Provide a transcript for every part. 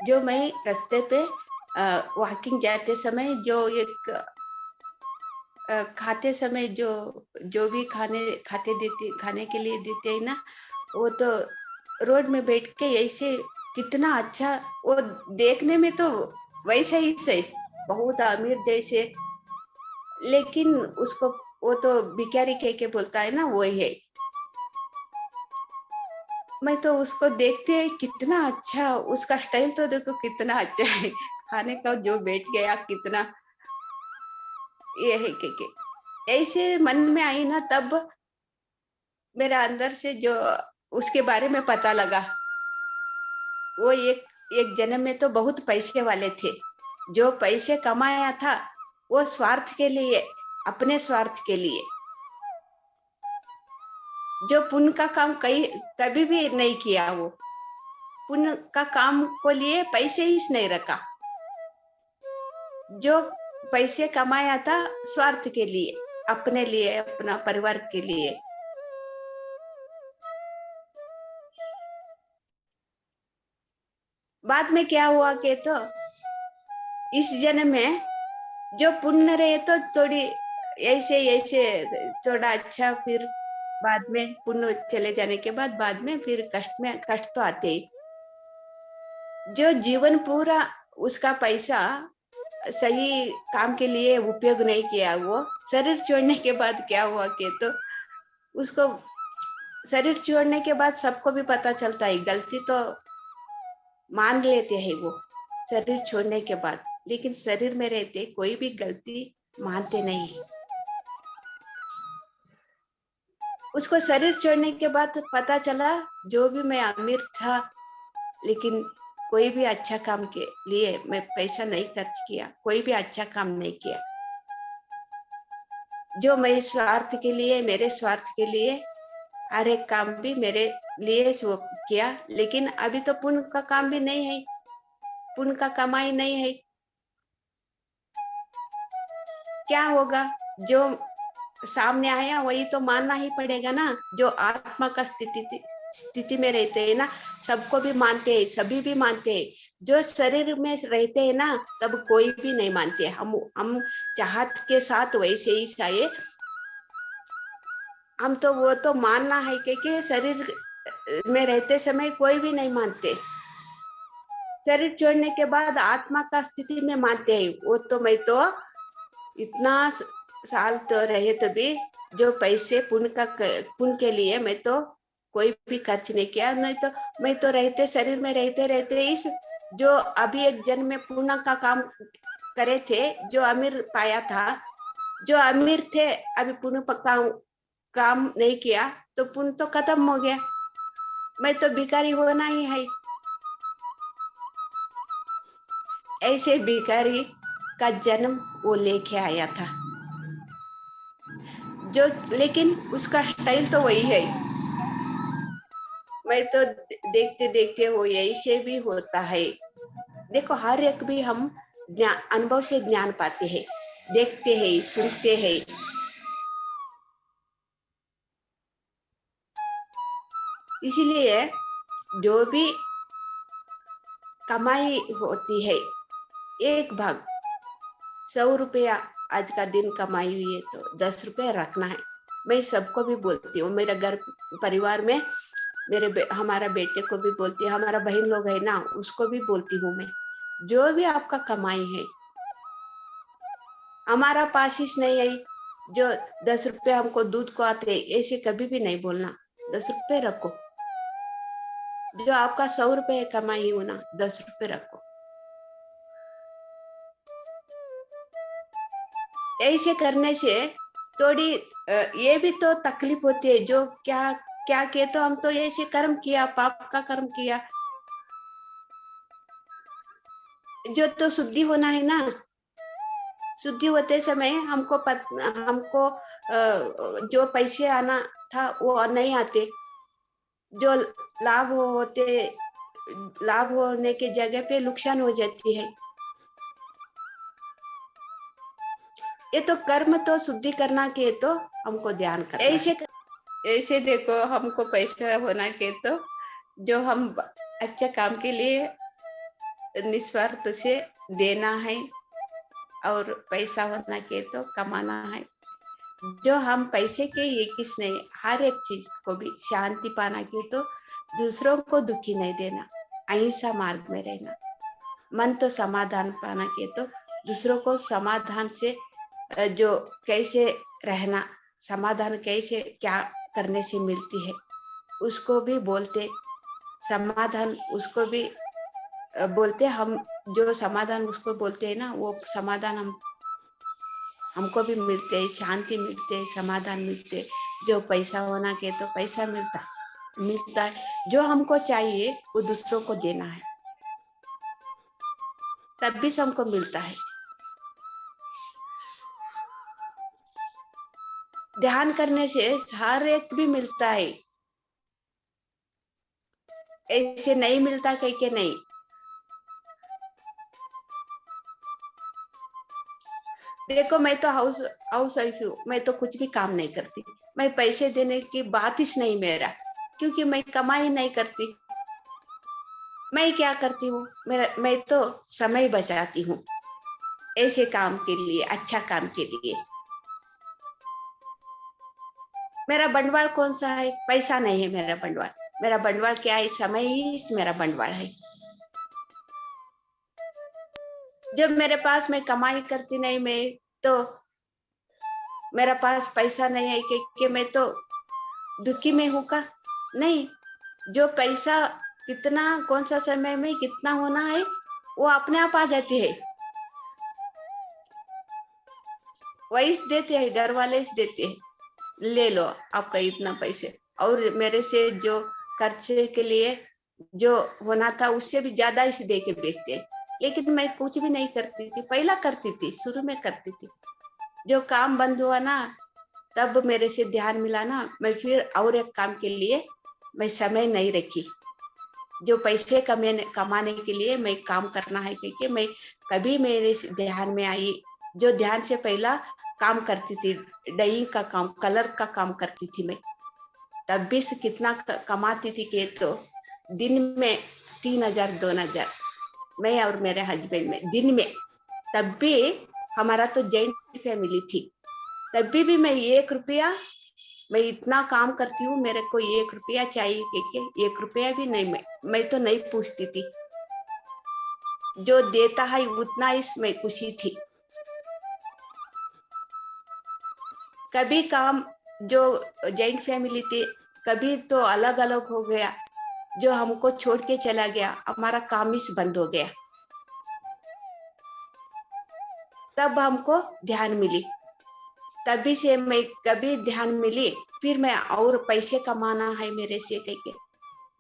जो मैं रास्ते पे वॉकिंग जाते समय जो एक खाते समय जो जो भी खाने के लिए देते हैं ना, वो तो रोड में बैठ के ऐसे कितना अच्छा वो देखने में तो वैसा ही सही, बहुत अमीर जैसे, लेकिन उसको वो तो भिखारी कह के बोलता है ना, वही है। मैं तो उसको देखते ही कितना अच्छा, उसका स्टाइल तो देखो कितना अच्छा है, खाने का जो बैठ गया कितना, ये है के ऐसे मन में आई ना, तब मेरा अंदर से जो उसके बारे में पता लगा, वो एक एक जन्म में तो बहुत पैसे वाले थे। जो पैसे कमाया था, वो स्वार्थ के लिए, अपने स्वार्थ के लिए। जो पुण्य का काम कहीं कभी भी नहीं किया, वो पुण्य का काम को लिए पैसे ही नहीं रखा। जो पैसे कमाया था स्वार्थ के लिए, अपने लिए, अपना परिवार के लिए। बाद में क्या हुआ कि तो इस जन्म में जो पुण्य रहे तो थोड़ी ऐसे ऐसे थोड़ा अच्छा, फिर बाद में पुण्य चले जाने के बाद में फिर कष्ट तो आते ही। जो जीवन पूरा उसका पैसा सही काम के लिए उपयोग नहीं किया, वो शरीर छोड़ने के बाद क्या हुआ कि तो उसको शरीर छोड़ने के बाद सबको भी पता चलता है, गलती तो मान लेते हैं वो शरीर छोड़ने के बाद, लेकिन शरीर में रहते कोई भी गलती मानते नहीं। उसको शरीर छोड़ने के बाद पता चला, जो भी मैं अमीर था, लेकिन कोई भी अच्छा काम के लिए मैं पैसा नहीं खर्च किया, कोई भी अच्छा काम नहीं किया। जो मैं स्वार्थ के लिए, मेरे स्वार्थ के लिए हर एक काम भी मेरे लिए वो किया, लेकिन अभी तो पुण्य का काम भी नहीं है, पुण्य का कमाई नहीं है। क्या होगा? जो सामने आया वही तो मानना ही पड़ेगा ना। जो आत्मा का स्थिति में रहते हैं ना, सबको भी मानते हैं, सभी भी मानते हैं। जो शरीर में रहते हैं ना, तब कोई भी नहीं मानते। हम चाहत के साथ वैसे ही चाहे, हम तो वो तो मानना है कि शरीर में रहते समय कोई भी नहीं मानते। शरीर छोड़ने के बाद आत्मा का स्थिति में मानते हैं। वो तो मैं तो इतना साल तो रहे तो भी जो पैसे पुण्य के लिए मैं तो कोई भी खर्च नहीं किया। नहीं तो मैं तो रहते शरीर में रहते रहते इस जो अभी एक जन्म में पुण्य का काम करे थे, जो अमीर पाया था, जो अमीर थे, अभी पुण्य का काम नहीं किया तो पुण्य तो खत्म हो गया। मैं तो भिखारी होना ही है। ऐसे भिखारी का जन्म वो लेके आया था, जो लेकिन उसका स्टाइल तो वही है। मैं तो देखते देखते हो ऐसे भी होता है। देखो, हर एक भी हम अनुभव से ज्ञान पाते हैं, देखते हैं, सुनते हैं। इसीलिए जो भी कमाई होती है, एक भाग 100 रुपया आज का दिन कमाई हुई है तो 10 रुपया रखना है। मैं सबको भी बोलती हूँ, मेरा घर परिवार में हमारा बेटे को भी बोलती है, हमारा बहन लोग है ना, उसको भी बोलती हूँ मैं, जो भी आपका कमाई है, हमारा पासिस नहीं है जो 10 रुपये हमको दूध को आते, ऐसे कभी भी नहीं बोलना। 10 रुपये रखो, जो आपका 100 रुपये कमाई हो ना, 10 रुपये रखो। ऐसे करने से थोड़ी ये भी तो तकलीफ होती है। जो क्या क्या किए तो हम तो ऐसे कर्म किया, पाप का कर्म किया, जो तो शुद्धि होना है ना। शुद्धि होते समय हमको जो पैसे आना था वो नहीं आते। जो लाभ होने के जगह पे नुकसान हो जाती है। ये तो कर्म तो शुद्धि करना के तो हमको ध्यान करना ऐसे देखो, हमको पैसा होना के तो जो हम अच्छे काम के लिए निस्वार्थ से देना है, और पैसा होना के तो कमाना है। जो हम पैसे के ये किस नहीं, हर एक चीज को भी शांति पाना के तो दूसरों को दुखी नहीं देना, अहिंसा मार्ग में रहना। मन तो समाधान पाना के तो दूसरों को समाधान से जो कैसे रहना, समाधान कैसे क्या करने से मिलती है उसको भी बोलते, समाधान उसको भी बोलते हम। जो समाधान उसको बोलते हैं ना, वो समाधान हमको भी मिलते हैं, शांति मिलते है, समाधान मिलते है। जो पैसा होना के तो पैसा मिलता है, जो हमको चाहिए वो दूसरों को देना है, तब भी हमको मिलता है। ध्यान करने से हर एक भी मिलता है, ऐसे नहीं मिलता कह के नहीं। देखो मैं तो हाउस वाइफ हूँ, मैं तो कुछ भी काम नहीं करती, मैं पैसे देने की बात ही नहीं मेरा, क्योंकि मैं कमाई नहीं करती। मैं क्या करती हूँ, मैं तो समय बचाती हूँ ऐसे काम के लिए, अच्छा काम के लिए। मेरा बंडवाल कौन सा है? पैसा नहीं है मेरा बंडवाल। मेरा बंडवाल क्या है? समय ही मेरा बंडवाल है। जब मेरे पास मैं कमाई करती नहीं, मैं तो मेरा पास पैसा नहीं है कि मैं तो दुखी में हूँ का? नहीं। जो पैसा कितना, कौन सा समय में कितना होना है वो अपने आप आ जाती है, वही देते हैं, घर वाले देते हैं, ले लो आपका इतना पैसे। और मेरे से जो खर्चे के लिए जो होना था उससे भी ज्यादा इसे दे के बेचते हैं। लेकिन मैं कुछ भी नहीं करती थी, पहला करती थी, शुरू में करती थी। जो काम बंद हुआ ना, तब मेरे से ध्यान मिला ना, मैं फिर और एक काम के लिए मैं समय नहीं रखी। जो पैसे कमाने के लिए मैं काम करना है क्योंकि मैं कभी मेरे ध्यान में आई, जो ध्यान से पहला काम करती थी, डाइंग का काम, कलर का काम करती थी मैं। तब भी से कितना कमाती थी कि तो दिन में 3,000 2,000, मैं और मेरे हस्बैंड में दिन में। तब भी हमारा तो जॉइंट फैमिली थी, तब भी मैं 1 रुपया, मैं इतना काम करती हूँ, मेरे को 1 रुपया चाहिए कि 1 रुपया भी नहीं, मैं तो नहीं पूछती थी। जो देता है उतना इसमें खुशी थी। कभी काम, जो जॉइंट फैमिली थी, कभी तो अलग अलग हो गया, जो हमको छोड़ के चला गया, हमारा काम ही बंद हो गया। तब हमको ध्यान मिली, तभी से मैं कभी ध्यान मिली, फिर मैं और पैसे कमाना है मेरे से कह के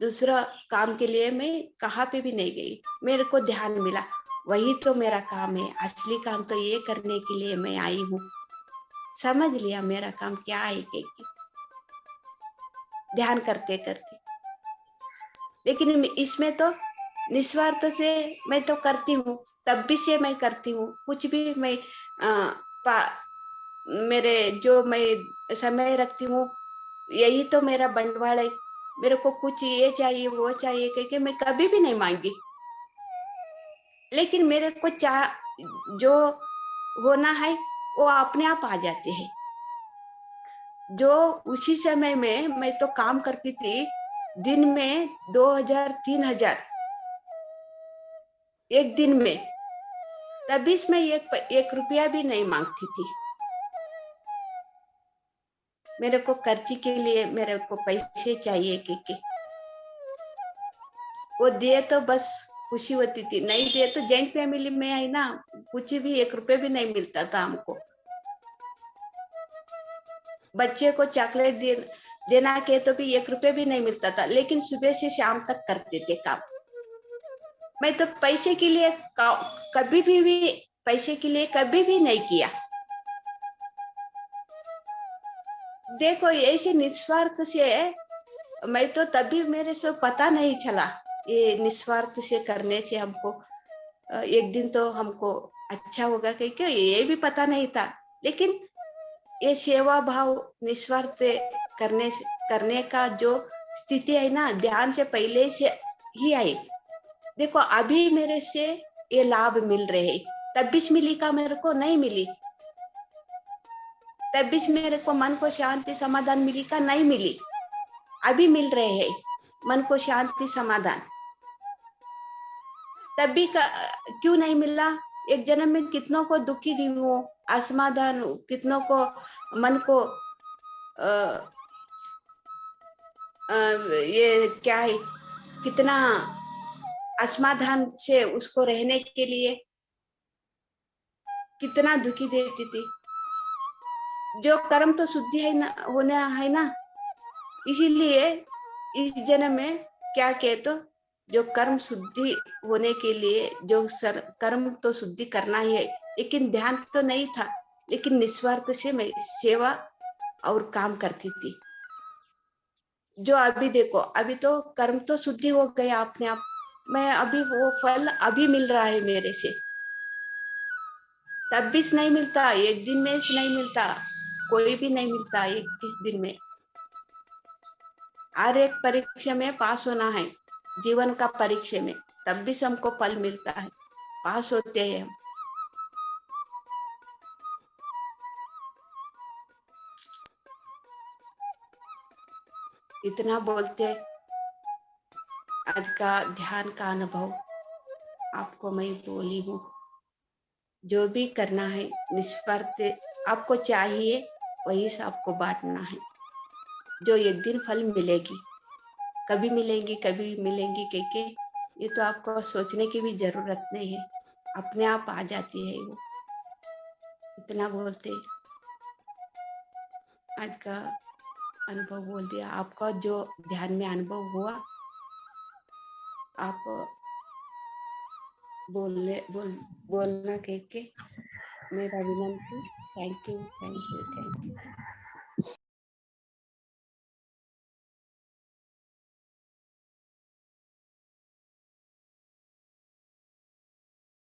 दूसरा काम के लिए मैं कहाँ पे भी नहीं गई। मेरे को ध्यान मिला, वही तो मेरा काम है, असली काम तो ये करने के लिए मैं आई हूँ। समझ लिया मेरा काम क्या है कह के, ध्यान करते करते। लेकिन इसमें तो निस्वार्थ से मैं तो करती हूँ, तब भी से मैं करती हूँ, कुछ भी मैं मेरे जो मैं समय रखती हूँ, यही तो मेरा बंडवाल है। मेरे को कुछ ये चाहिए वो चाहिए कह के मैं कभी भी नहीं मांगी। लेकिन मेरे को जो होना है वो अपने आप आ जाते हैं। जो उसी समय में मैं तो काम करती थी, दिन में 2,000 3,000 एक दिन में, तभी इसमें 1 रुपया भी नहीं मांगती थी। मेरे को खर्ची के लिए मेरे को पैसे चाहिए कि वो दिए तो बस खुशी होती थी, नहीं दिए तो जॉइंट फैमिली में आई ना, कुछ भी 1 रुपया भी नहीं मिलता था हमको। बच्चे को चॉकलेट देना के तो भी 1 रुपया भी नहीं मिलता था, लेकिन सुबह से शाम तक करते थे काम। मैं तो पैसे के लिए कभी भी पैसे के लिए कभी भी नहीं किया। देखो ऐसे निस्वार्थ से मैं तो तभी मेरे से पता नहीं चला, ये निस्वार्थ से करने से हमको एक दिन तो हमको अच्छा होगा क्योंकि ये भी पता नहीं था। लेकिन ये सेवा भाव निस्वार्थ करने का जो स्थिति है ना, ध्यान से पहले से ही आई। देखो अभी मेरे से ये लाभ मिल रहे, तब भी मिली का मेरे को नहीं मिली, तब भी मेरे को मन को शांति समाधान मिली का नहीं मिली, अभी मिल रहे हैं मन को शांति समाधान, तब भी क्यों नहीं मिला? एक जन्म में कितनों को दुखी दी हूँ, असमाधान हूँ, कितनों को मन को अ, ये क्या है, कितना असमाधान से उसको रहने के लिए कितना दुखी देती थी। जो कर्म तो शुद्धि है ना, होना है ना, इसीलिए इस जन्म में क्या कहे तो जो कर्म शुद्धि होने के लिए जो कर्म तो शुद्धि करना ही है, लेकिन ध्यान तो नहीं था, लेकिन निस्वार्थ से मैं सेवा और काम करती थी। जो अभी देखो, अभी तो कर्म तो शुद्धि हो गया अपने आप, मैं अभी वो फल अभी मिल रहा है मेरे से, तब भी नहीं मिलता, एक दिन में से नहीं मिलता, कोई भी नहीं मिलता 21 दिन में। हर एक परीक्षा में पास होना है, जीवन का परीक्षा में, तब भी हमको फल मिलता है, पास होते हैं हम। इतना बोलते आज का ध्यान का अनुभव आपको मैं बोली हूँ। जो भी करना है निस्वार्थ आपको चाहिए, वही से आपको बांटना है। जो एक दिन फल मिलेगी, कभी मिलेंगी कभी मिलेंगी कह के ये तो आपको सोचने की भी जरूरत नहीं है, अपने आप आ जाती है वो। इतना बोलते आज का अनुभव बोल दिया। आपका जो ध्यान में अनुभव हुआ आप बोलना कह के मेरा विनंती। Thank you, thank you, thank you.